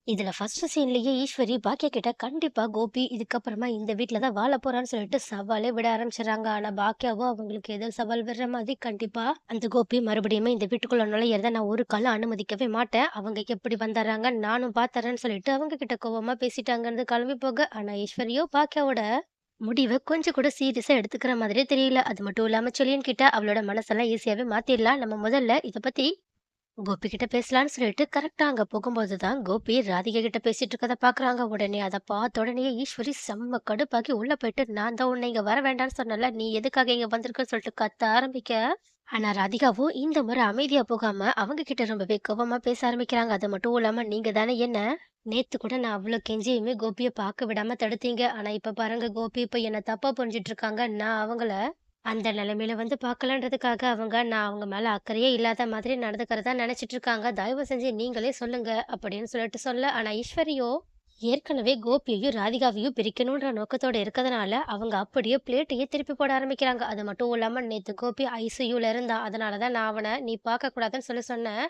இதுல ஃபர்ஸ்ட் சீன்லயே ஈஸ்வரி பாக்கியா கிட்ட கண்டிப்பா கோபி இதுக்கப்புறமா இந்த வீட்ல தான் வாழ போறான்னு சொல்லிட்டு சவாலே விட ஆரம்பிச்சிடுறாங்க. ஆனா பாக்கியாவோ அவங்களுக்கு எதிர் சவால் விடுற மாதிரி கண்டிப்பா அந்த கோபி மறுபடியுமே இந்த வீட்டுக்குள்ள நுழையிறத நான் ஒரு காலம் அனுமதிக்கவே மாட்டேன். அவங்க எப்படி வந்துடுறாங்க நானும் பாத்துறேன்னு சொல்லிட்டு அவங்க கிட்ட கோவமா பேசிட்டாங்கன்னு கிளம்பி போக. ஆனா ஈஸ்வரியோ பாக்கியாவோட முடிவ கொஞ்சம் கூட சீரியஸா எடுத்துக்கிற மாதிரியே தெரியல. அது மட்டும் இல்லாம செலியன் கிட்ட அவளோட மனசெல்லாம் ஈஸியாவே மாத்திடலாம். நம்ம முதல்ல இத பத்தி கோபி கிட்ட பேசலான்னு சொல்லிட்டு கரெக்டா அங்க போகும்போது தான் கோபி ராதிகா கிட்ட பேசிட்டு இருக்கத பாக்குறாங்க. உடனே அத பார்த்த உடனே ஈஸ்வரி செம்ம கடுப்பாக்கி உள்ள போயிட்டு, நான் தான் உன்னை இங்க வர வேண்டாம்னு சொன்னல, நீ எதுக்காக இங்க வந்திருக்கன்னு சொல்லிட்டு கத்த ஆரம்பிக்க. ஆனா ராதிகாவும் இந்த முறை அமைதியா போகாம அவங்க கிட்ட ரொம்பவே கோவமா பேச ஆரம்பிக்கிறாங்க. அது மட்டும் இல்லாம, நீங்க தானே என்ன நேத்து கூட நான் அவ்வளோ கெஞ்சியுமே கோபிய பார்க்க விடாம தடுத்தீங்க. ஆனா இப்ப பாருங்க, கோபி இப்ப என்ன தப்பா புரிஞ்சுட்டு இருக்காங்க. நான் அவங்கள அந்த நிலைமையில வந்து பார்க்கலன்றதுக்காக நான் அவங்க மேல அக்கறையே இல்லாத மாதிரி நடந்துக்கிறதா நெனச்சிட்டு இருக்காங்க. தயவு செஞ்சு நீங்களே சொல்லுங்க அப்படின்னு சொல்லிட்டு சொல்ல. ஆனா ஈஸ்வரியோ ஏற்கனவே கோபியையும், ராதிகாவையும் பிரிக்கணுன்ற நோக்கத்தோட இருக்கதுனால, அவங்க அப்படியே பிளேட்டையே திருப்பி போட ஆரம்பிக்கிறாங்க. அது மட்டும் இல்லாம நேத்து கோபி ஐசியூல இருந்தான். அதனால தான் நான் அவன நீ பார்க்கக்கூடாதுன்னு சொல்லி சொன்னேன்.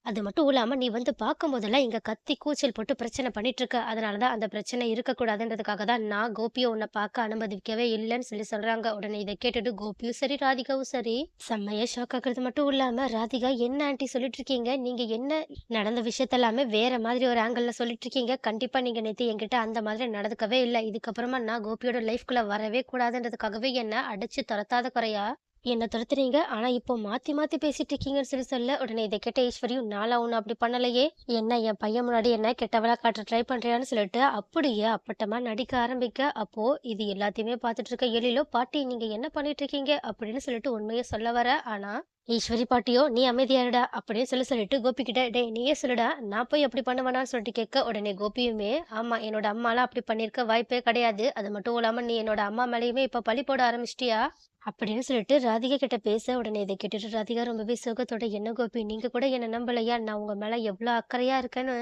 அது மட்டும் இல்லாம, நீ வந்து பார்க்கும்போதெல்லாம் இங்க கத்தி கூச்சல் போட்டு பிரச்சனை பண்ணிட்டு இருக்க. அதனால தான் அந்த பிரச்சனை இருக்கக்கூடாதுன்றதுக்காக தான் நான் கோபிய உன்ன பார்க்க அனுமதிக்கவே இல்லன்னு சொல்லி சொல்றாங்க. உடனே இத கேட்டுட்டு கோபியும் சரி, ராதிகாவும் சரி, செம்மையா ஷாக் ஆகுறது மட்டும் இல்லாம, ராதிகா என்ன ஆன்டி சொல்லிட்டு இருக்கீங்க? நீங்க என்ன நடந்த விஷயத்த எல்லாமே வேற மாதிரி ஒரு ஆங்கிள்ல சொல்லிட்டு இருக்கீங்க. கண்டிப்பா நீங்க நேத்து என்கிட்ட அந்த மாதிரி நடந்துக்கவே இல்ல. இதுக்கப்புறமா நான் கோபியோட லைஃப்குள்ள வரவே கூடாதுன்றதுக்காகவே என்ன அடிச்சு தொரத்தாத குறையா என்ன துரத்துறீங்க. ஆனா இப்போ மாத்தி மாத்தி பேசிட்டு இருக்கீங்கன்னு சொல்லி சொல்ல. உடனே இத கேட்ட ஈஸ்வரியும், நான்லாம் ஒண்ணும் அப்படி பண்ணலையே. என்ன என் பையன் முன்னாடி என்ன கெட்டவளா காட்ட ட்ரை பண்றியான்னு சொல்லிட்டு அப்படியே அப்பட்டமா நடிக்க ஆரம்பிக்க. அப்போ இது எல்லாத்தையுமே பார்த்துட்டு இருக்க எழிலோ, பாட்டி நீங்க என்ன பண்ணிட்டு இருக்கீங்க அப்படின்னு சொல்லிட்டு உண்மைய சொல்ல வர. ஆனா ஈஸ்வரி பாட்டியோ, நீ அமைதியா இருடா அப்படின்னு சொல்லிட்டு கோபி கிட்ட, டேய் நீயே சொல்லுடா, நான் போய் அப்படி பண்ணுவேனான்னு சொல்லிட்டு கேட்க. உடனே கோபியுமே, ஆமா என்னோட அம்மாலாம் அப்படி பண்ணியிருக்க வாய்ப்பே கிடையாது. அது மட்டும் இல்லாம நீ என்னோட அம்மா மேலயுமே இப்ப பழி போட ஆரம்பிச்சிட்டியா அப்படின்னு சொல்லிட்டு ராதிகா கிட்ட பேச. உடனே இதை கேட்டுட்டு ராதிகா ரொம்பவே சோகத்தோட, என்ன கோபி நீங்க கூட என்ன நம்பலையா? நான் உங்க மேல எவ்வளவு அக்கறையா இருக்கேன்னு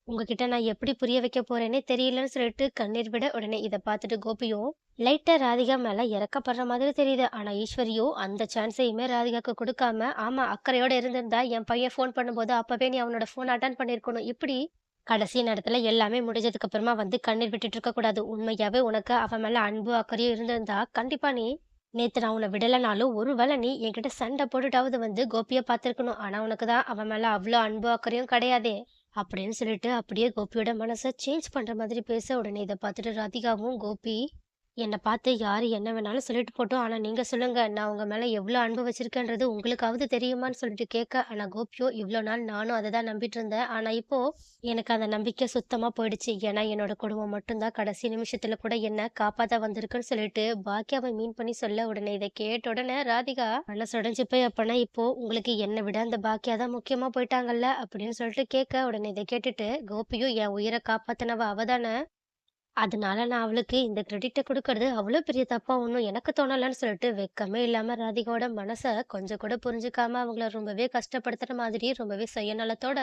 உங்ககிட்ட நான் எப்படி புரிய வைக்க போறேன்னே தெரியலன்னு சொல்லிட்டு கண்ணீர் விட. உடனே இதை பார்த்துட்டு கோபியும் லைட்டா ராதிகா மேல இறக்கப்படுற மாதிரி தெரியுது. ஆனா ஈஸ்வரியோ அந்த சான்ஸையுமே ராதிகாக்கு கொடுக்காம, ஆமா அக்கறையோட இருந்திருந்தா என் பையன் ஃபோன் பண்ணும்போது அப்பவே நீ அவனோட ஃபோன் அட்டன் பண்ணிருக்கணும். இப்படி கடைசி நேரத்துல எல்லாமே முடிஞ்சதுக்கு அப்புறமா வந்து கண்ணீர் விட்டுட்டு இருக்க கூடாது. உண்மையாவே உனக்கு அவன் மேல அன்பு அக்கறையும் இருந்திருந்தா கண்டிப்பா நீ நேத்து நான் உன்ன விடலனாலும், ஒருவேள நீ என்கிட்ட சண்டை போட்டுட்டாவது வந்து கோபிய பார்த்துருக்கணும். ஆனா உனக்கு தான் அவன் மேல அவ்ளோ அன்பும், அக்கறையும் கிடையாதே! அப்படின்னு சொல்லிட்டு அப்படியே கோபியோட மனச சேஞ்ச் பண்ற மாதிரி பேச. உடனே இத பார்த்துட்டு ராதிகாவும், கோபி என்ன பார்த்து யாரு என்ன வேணாலும் சொல்லிட்டு போட்டும். ஆனா நீங்க சொல்லுங்க, நான் உங்க மேல எவ்ளோ அன்பு வச்சிருக்கேன்றது உங்களுக்காவது தெரியுமான்னு சொல்லிட்டு கேட்க. ஆனா கோபியோ, இவ்ளோ நாள் நானும் அத தான் நம்பிட்டு இருந்தேன். ஆனா இப்போ எனக்கு அந்த நம்பிக்கை சுத்தமா போயிடுச்சு. ஏன்னா என்னோட குடும்பம் மட்டும் தான் கடைசி நிமிஷத்துல கூட என்ன காப்பாத்த வந்திருக்குன்னு சொல்லிட்டு பாக்கியாவ மீன் பண்ணி சொல்ல. உடனே இத கேட்ட உடனே ராதிகா மனசு உடைஞ்சு போய், அப்பனா இப்போ உங்களுக்கு என்ன விட அந்த பாக்கியா தான் முக்கியமா போயிட்டாங்கல்ல அப்படின்னு சொல்லிட்டு கேட்க. உடனே இத கேட்டுட்டு கோபியும், என் உயிர காப்பாத்துனவ அவ தான, அதனால நான் அவளுக்கு இந்த கிரெடிட்ட குடுக்கறது அவ்ளோ பெரிய தப்பா ஒண்ணும் எனக்கு தோணலன்னு சொல்லிட்டு வெட்கமே இல்லாம ராதிகாவோட மனச கொஞ்சம் கூட புரிஞ்சுக்காம அவங்கள ரொம்பவே கஷ்டப்படுத்துற மாதிரி ரொம்பவே சுயநலத்தோட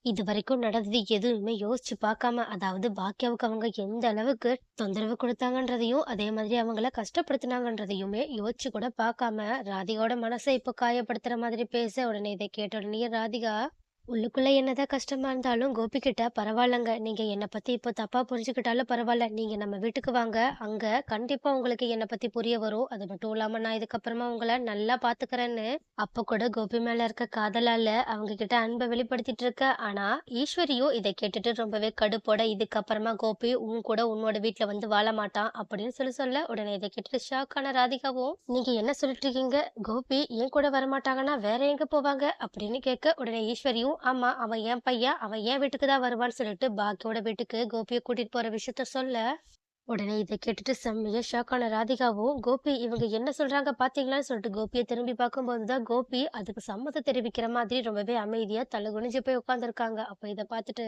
இதுவரைக்கும் நடந்தது எதுவுமே யோசிச்சு பார்க்காம, அதாவது பாக்கியாவுக்கு அவங்க எந்த அளவுக்கு தொந்தரவு குடுத்தாங்கன்றதையும், அதே மாதிரி அவங்கள கஷ்டப்படுத்துனாங்கன்றதையுமே யோசிச்சு கூட பார்க்காம ராதிகாவோட மனச இப்போ காயப்படுத்துற மாதிரி பேச. உடனே இதை கேட்ட உடனேயே ராதிகா உள்ளுக்குள்ள என்னதான் கஷ்டமா இருந்தாலும் கோபி கிட்ட, பரவாயில்லங்க. நீங்க என்ன பத்தி இப்போ தப்பா புரிஞ்சுக்கிட்டாலும் பரவால்ல. நீங்க நம்ம வீட்டுக்கு வாங்க. அங்க கண்டிப்பா உங்களுக்கு என்ன பத்தி புரிய வரும். அது மட்டும் இல்லாம நான் இதுக்கப்புறமா உங்கள நல்லா பாத்துக்கிறேன்னு, அப்ப கூட கோபி மேல இருக்க காதலால அவங்க கிட்ட அன்ப வெளிப்படுத்திட்டு இருக்க. ஆனா ஈஸ்வரியோ இத கேட்டுட்டு ரொம்பவே கடுப்போட, இதுக்கப்புறமா கோபி உன் கூட உன்னோட வீட்ல வந்து வாழ மாட்டான் அப்படின்னு சொல்ல. உடனே இத கேட்டுட்டு ஷாக் ஆன ராதிகாவும், நீங்க என்ன சொல்லிட்டு இருக்கீங்க? கோபி என் கூட வரமாட்டாங்கன்னா வேற எங்க போவாங்க? அப்படின்னு கேட்க. உடனே ஈஸ்வரியும், ஆமா. அவன் என் பையன். அவன் என் வீட்டுக்கு தான் வருவான்னு சொல்லிட்டு பாக்கியோட வீட்டுக்கு கோபிய கூட்டிட்டு போற விஷயத்த சொல்ல. உடனே இத கேட்டுட்டு செம்மையா ஷாக் ஆன ராதிகாவும், கோபி இவங்க என்ன சொல்றாங்க பாத்தீங்களான்னு சொல்லிட்டு கோபிய திரும்பி பார்க்கும்போது தான் கோபி அதுக்கு சம்மதம் தெரிவிக்கிற மாதிரி ரொம்பவே அமைதியா தலை குனிஞ்சு போய் உட்கார்ந்திருக்காங்க. அப்ப இத பார்த்துட்டு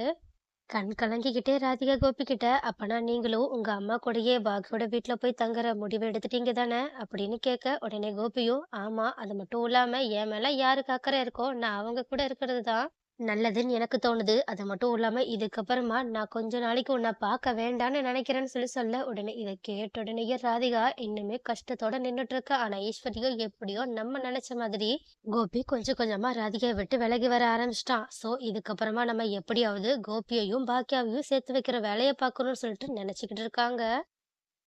கண் கலங்கிக்கிட்டே ராதிகா கோபி கிட்ட, அப்பனா நீங்களும் உங்க அம்மா கூடயே பாக்கியோட வீட்ல போய் தங்குற முடிவு எடுத்துட்டீங்க தானே அப்படின்னு கேட்க. உடனே கோபியும், ஆமா. அது மட்டும் இல்லாம என் மேல யாருக்கு அக்கறை இருக்கோ நான் அவங்க கூட இருக்கிறது தான் நல்லதுன்னு எனக்கு தோணுது. அது மட்டும் இல்லாம இதுக்கப்புறமா நான் கொஞ்ச நாளைக்கு உன்ன பார்க்க வேண்டான்னு நெனைக்கிறேன்னு சொல்ல, உடனே இத கேட்ட உடனேயே ராதிகா இன்னுமே கஷ்டத்தோட நின்னுட்டு இருக்கா. ஆனா ஈஸ்வரியோ எப்படியோ நம்ம நெனைச்ச மாதிரி கோபி கொஞ்சம் கொஞ்சமா ராதிகாய விட்டு விலகி வர ஆரம்பிச்சுட்டான். ஸோ இதுக்கப்புறமா நம்ம எப்படியாவது கோபியையும், பாக்கியாவையும் சேர்த்து வைக்கிற வேலைய பார்க்கணும்னு சொல்லிட்டு நெனச்சுக்கிட்டு இருக்காங்க.